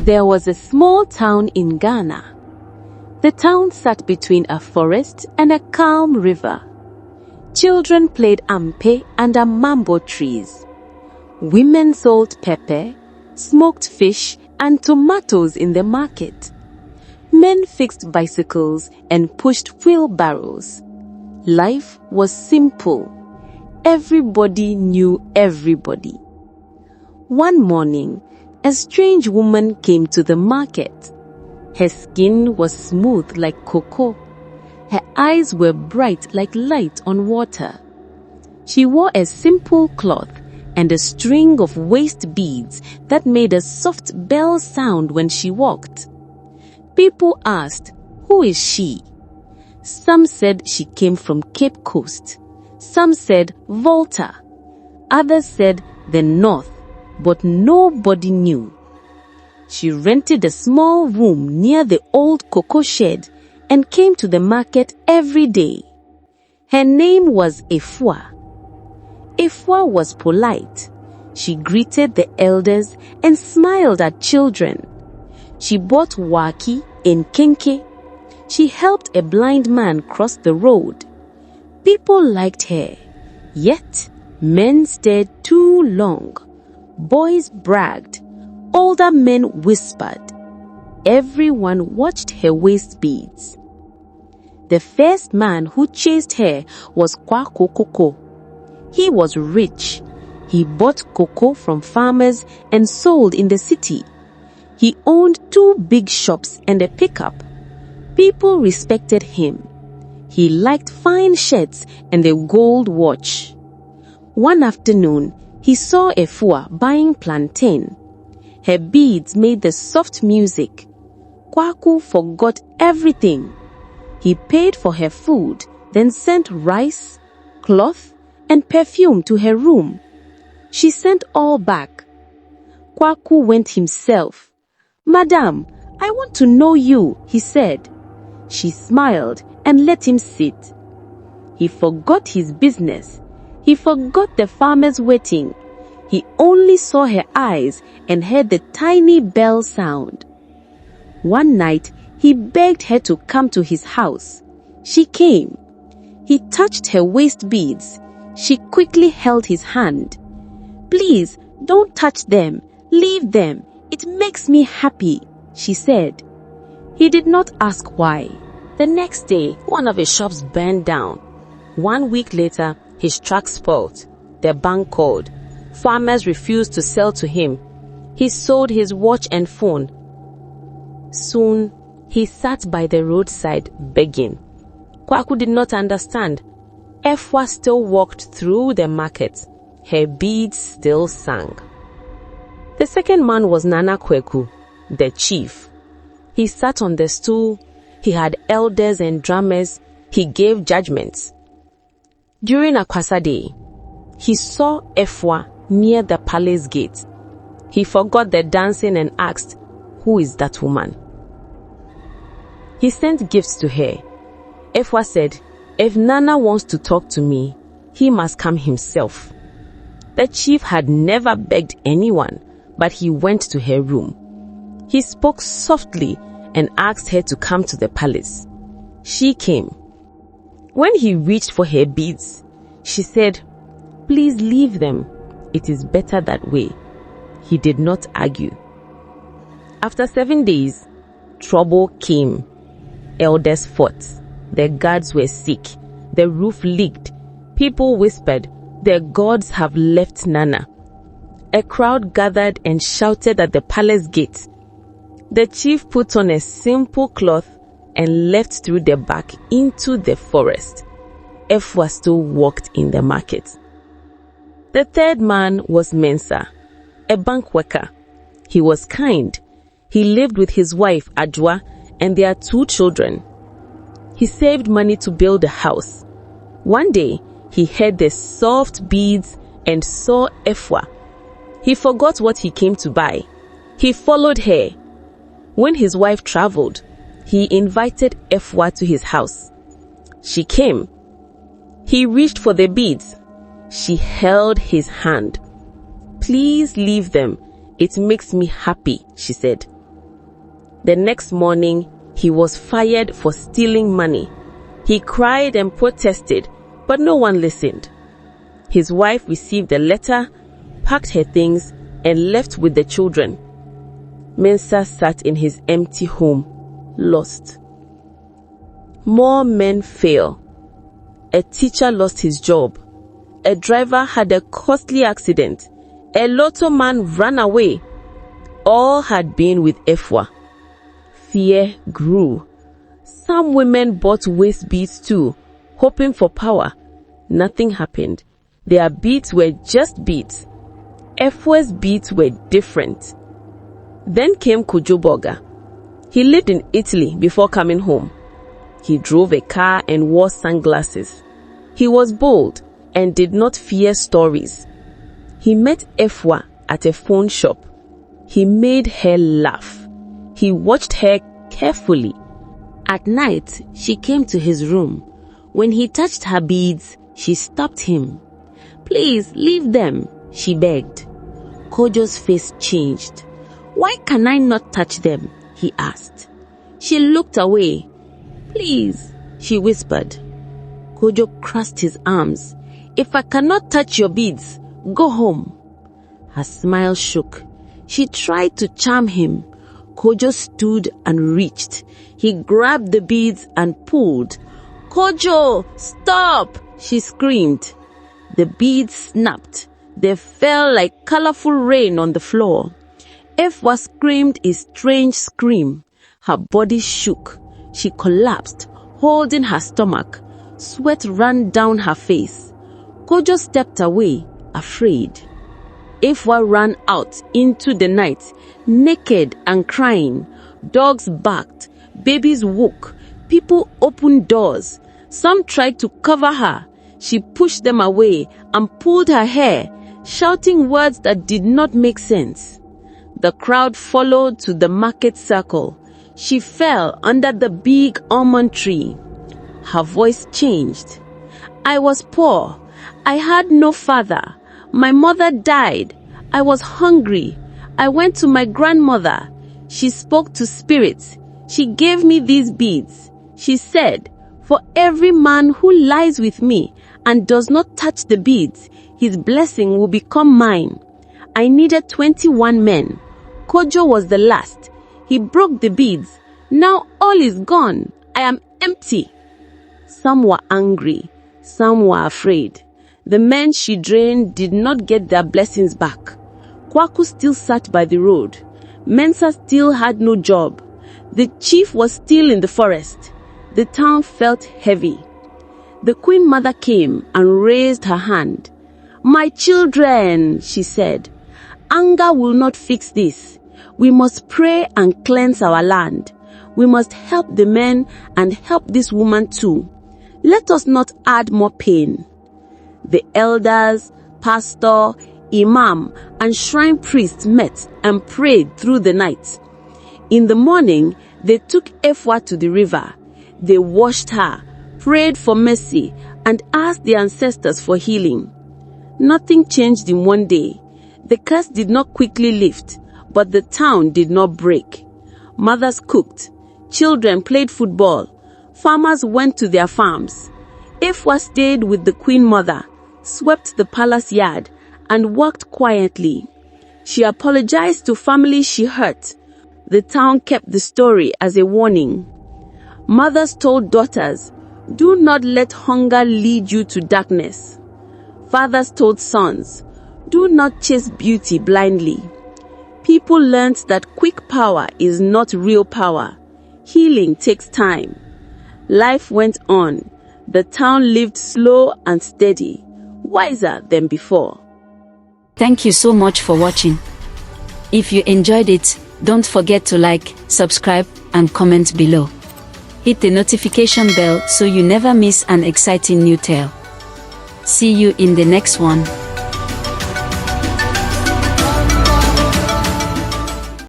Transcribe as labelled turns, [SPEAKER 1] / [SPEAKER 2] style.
[SPEAKER 1] There was a small town in Ghana. The town sat between a forest and a calm river. Children played ampe under mambo trees. Women sold pepper, smoked fish, and tomatoes in the market. Men fixed bicycles and pushed wheelbarrows. Life was simple. Everybody knew everybody. One morning, a strange woman came to the market. Her skin was smooth like cocoa. Her eyes were bright like light on water. She wore a simple cloth and a string of waist beads that made a soft bell sound when she walked. People asked, "Who is she?" Some said she came from Cape Coast. Some said Volta. Others said the North, but nobody knew. She rented a small room near the old cocoa shed and came to the market every day. Her name was Efua. Efua was polite. She greeted the elders and smiled at children. She bought waki and kenke. She helped a blind man cross the road. People liked her, yet men stayed too long. Boys bragged. Older men whispered. Everyone watched her waist beads. The first man who chased her was Kwaku Koko. He was rich. He bought cocoa from farmers and sold in the city. He owned 2 big shops and a pickup. People respected him. He liked fine shirts and a gold watch. One afternoon, he saw Efua buying plantain. Her beads made the soft music. Kwaku forgot everything. He paid for her food, then sent rice, cloth, and perfume to her room. She sent all back. Kwaku went himself. "Madam, I want to know you," he said. She smiled and let him sit. He forgot his business. He forgot the farmers waiting. He only saw her eyes and heard the tiny bell sound. One night, he begged her to come to his house. She came. He touched her waist beads. She quickly held his hand. "Please, don't touch them. Leave them. It makes me happy," she said. He did not ask why. The next day, one of his shops burned down. 1 week later, his truck spoiled. The bank called. Farmers refused to sell to him. He sold his watch and phone. Soon, he sat by the roadside begging. Kwaku did not understand. Efua still walked through the market. Her beads still sang. The second man was Nana Kweku, the chief. He sat on the stool. He had elders and drummers. He gave judgments. During Akwasa Day, he saw Efua near the palace gate. He forgot the dancing and asked, "Who is that woman?" He sent gifts to her. Efua said, "If Nana wants to talk to me, he must come himself." The chief had never begged anyone, but he went to her room. He spoke softly and asked her to come to the palace. She came. When he reached for her beads, she said, "Please leave them. It is better that way." He did not argue. After 7 days, trouble came. Elders fought. The guards were sick. The roof leaked. People whispered, "The gods have left Nana." A crowd gathered and shouted at the palace gate. The chief put on a simple cloth and left through the back into the forest. Efua still walked in the market. The third man was Mensa, a bank worker. He was kind. He lived with his wife, Adwa, and their 2 children. He saved money to build a house. One day, he heard the soft beads and saw Efua. He forgot what he came to buy. He followed her. When his wife traveled, he invited Efua to his house. She came. He reached for the beads. She held his hand. "Please leave them. It makes me happy," she said. The next morning, he was fired for stealing money. He cried and protested, but no one listened. His wife received a letter, packed her things, and left with the children. Mensah sat in his empty home, lost. More men fail. A teacher lost his job. A driver had a costly accident. A lotto man ran away. All had been with Efua. Fear grew. Some women bought waist beads too, hoping for power. Nothing happened. Their beads were just beads. Efua's beads were different. Then came Kojoboga. He lived in Italy before coming home. He drove a car and wore sunglasses. He was bold and did not fear stories. He met Efua at a phone shop. He made her laugh. He watched her carefully. At night, she came to his room. When he touched her beads, she stopped him. "Please, leave them," she begged. Kojo's face changed. "Why can I not touch them?" he asked. She looked away. "Please," she whispered. Kojo crossed his arms. "If I cannot touch your beads, go home." Her smile shook. She tried to charm him. Kojo stood and reached. He grabbed the beads and pulled. "Kojo, stop!" she screamed. The beads snapped. They fell like colorful rain on the floor. Efua screamed a strange scream. Her body shook. She collapsed, holding her stomach. Sweat ran down her face. Kojo stepped away, afraid. Efua ran out into the night, naked and crying. Dogs barked. Babies woke. People opened doors. Some tried to cover her. She pushed them away and pulled her hair, shouting words that did not make sense. The crowd followed to the market circle. She fell under the big almond tree. Her voice changed. "I was poor. I had no father. My mother died. I was hungry. I went to my grandmother. She spoke to spirits. She gave me these beads. She said, 'For every man who lies with me and does not touch the beads, his blessing will become mine.' I needed 21 men. Kojo was the last. He broke the beads. Now all is gone. I am empty." Some were angry. Some were afraid. The men she drained did not get their blessings back. Kwaku still sat by the road. Mensah still had no job. The chief was still in the forest. The town felt heavy. The Queen Mother came and raised her hand. "My children," she said, "anger will not fix this. We must pray and cleanse our land. We must help the men and help this woman too. Let us not add more pain." The elders, pastor, imam, and shrine priest met and prayed through the night. In the morning, they took Efua to the river. They washed her, prayed for mercy, and asked the ancestors for healing. Nothing changed in one day. The curse did not quickly lift, but the town did not break. Mothers cooked. Children played football. Farmers went to their farms. Efua stayed with the Queen Mother, swept the palace yard, and worked quietly. She apologized to families she hurt. The town kept the story as a warning. Mothers told daughters, "Do not let hunger lead you to darkness." Fathers told sons, "Do not chase beauty blindly." People learned that quick power is not real power. Healing takes time. Life went on. The town lived slow and steady, wiser than before.
[SPEAKER 2] Thank you so much for watching. If you enjoyed it, don't forget to like, subscribe, and comment below. Hit the notification bell so you never miss an exciting new tale. See you in the next one.